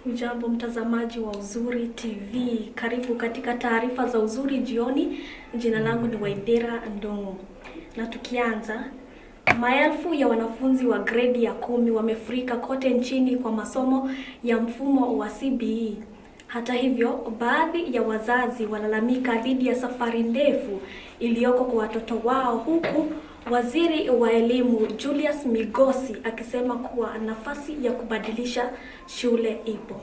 Hujambo mtazamaji wa Uzuri TV. Karibu katika taarifa za Uzuri jioni. Jina langu ni Waidera Ndongo. Na tukianza, maelfu ya wanafunzi wa gredi ya 10 wamefurika kote nchini kwa masomo ya mfumo wa CBE. Hata hivyo, baadhi ya wazazi walalamika dhidi ya safari ndefu iliyoko kwa watoto wao, huku Waziri wa Elimu Julius Migosi akisema kuwa nafasi ya kubadilisha shule ipo.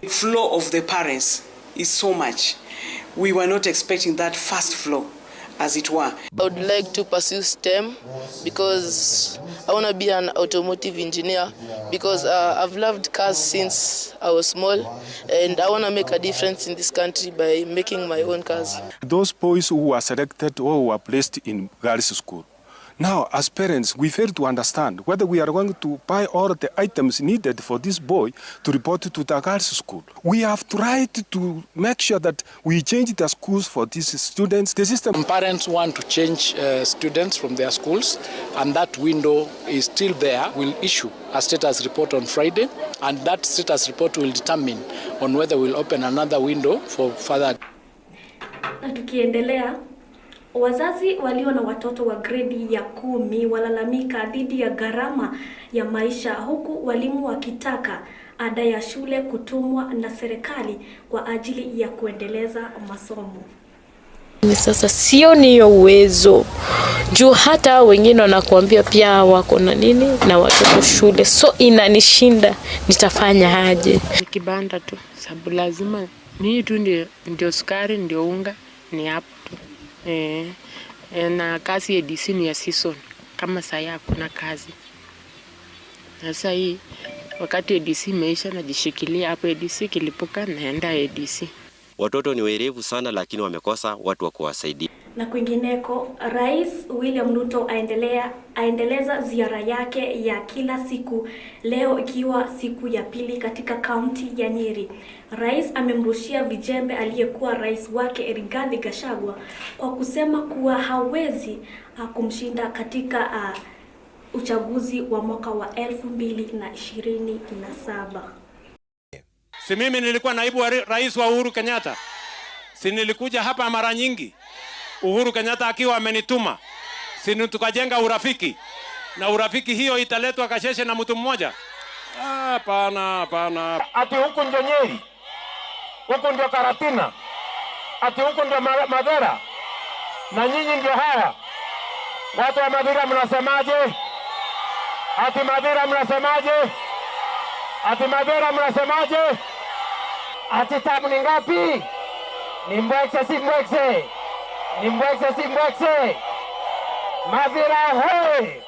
The flow of the parents is so much. We were not expecting that fast flow, as it were. I would like to pursue STEM because I want to be an automotive engineer because I've loved cars since I was small and I want to make a difference in this country by making my own cars. Those boys who were selected or who were placed in girls' school. Now, as parents, we fail to understand whether we are going to buy all the items needed for this boy to report to the girls' school. We have tried to make sure that we change the schools for these students. The system. Parents want to change students from their schools, and that window is still there. We'll issue a status report on Friday, and that status report will determine on whether we'll open another window for further. Na tukiendelea, wazazi walio na watoto wa gredi ya 10 walalamika dhidi ya gharama ya maisha, huku walimu wakitaka ada ya shule kutumwa na serikali kwa ajili ya kuendeleza masomo. Sasa sio niyo uwezo. Juu hata wengine wanakuambia pia wako na nini na watoto shule. So inanishinda, nitafanya aje? Kibanda tu, sababu lazima ni tu ndio sukari ndio unga ni hapo tu. Na kazi ya DC ni ya season. Kama saa hakuna kazi. Sasa hii wakati ADC imeisha najishikilia hapo, ADC kilipuka naenda ADC. Watoto ni werevu sana lakini wamekosa watu wa kuwasaidia. Na kwingineko, Rais William Ruto aendeleza ziara yake ya kila siku, leo ikiwa siku ya pili katika kaunti ya Nyeri. Rais amemrushia vijembe aliyekuwa rais wake Rigathi Gachagua kwa kusema kuwa hawezi kumshinda katika uchaguzi wa mwaka wa 2027. Si mimi nilikuwa naibu wa rais wa Uhuru Kenyatta? Si nilikuja hapa mara nyingi? Uhuru Kenyatta akiwa amenituma. Si tukajenga urafiki? Na urafiki hiyo italetwa kasheshe na mtu mmoja? Hapana. Ati huku ndio Nyeri, huku ndio Karatina, ati huku ndio Madera, na nyinyi ndio haya. Watu wa Madera mnasemaje? Ati Madera mnasemaje? Ati Madera mnasemaje? Ati tabu ni ngapi? Ni mbwekse si mbwekse? Ni mbwekse si mbwekse? Madera he!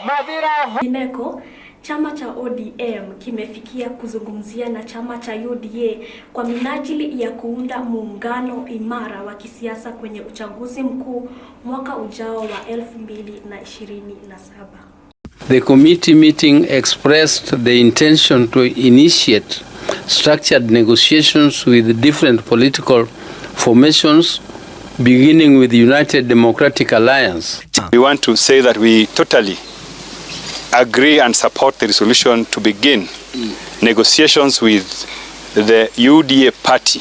Madera he! Kineko, chama cha ODM kimefikia kuzungumzia na chama cha UDA kwa minajili ya kuunda muungano imara wa kisiasa kwenye uchaguzi mkuu mwaka ujao wa 2027. The committee meeting expressed the intention to initiate structured negotiations with different political formations, beginning with the United Democratic Alliance. We want to say that we totally agree and support the resolution to begin negotiations with the UDA party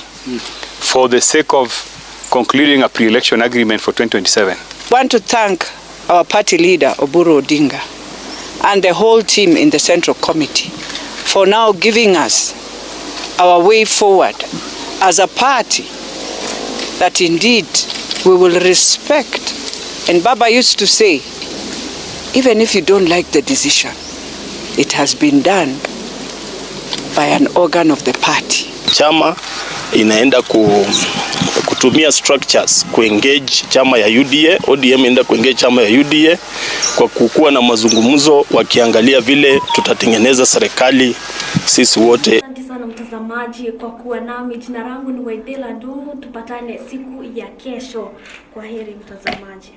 for the sake of concluding a pre-election agreement for 2027. I want to thank our party leader, Oburu Odinga, and the whole team in the Central Committee for now giving us our way forward as a party that indeed we will respect. And Baba used to say, even if you don't like the decision, it has been done by an organ of the party. Chama inaenda kutumia structures kuengage chama ya UDA, ODM inaenda kuengage chama ya UDA kwa kukuwa na mazungumzo wakiangalia vile tutatengeneza serikali sisi wote. Asante sana mtazamaji kwa kuwa nami. Jina langu ni Waidera Ndongo. Tupatane siku ya kesho. Kwaheri mtazamaji.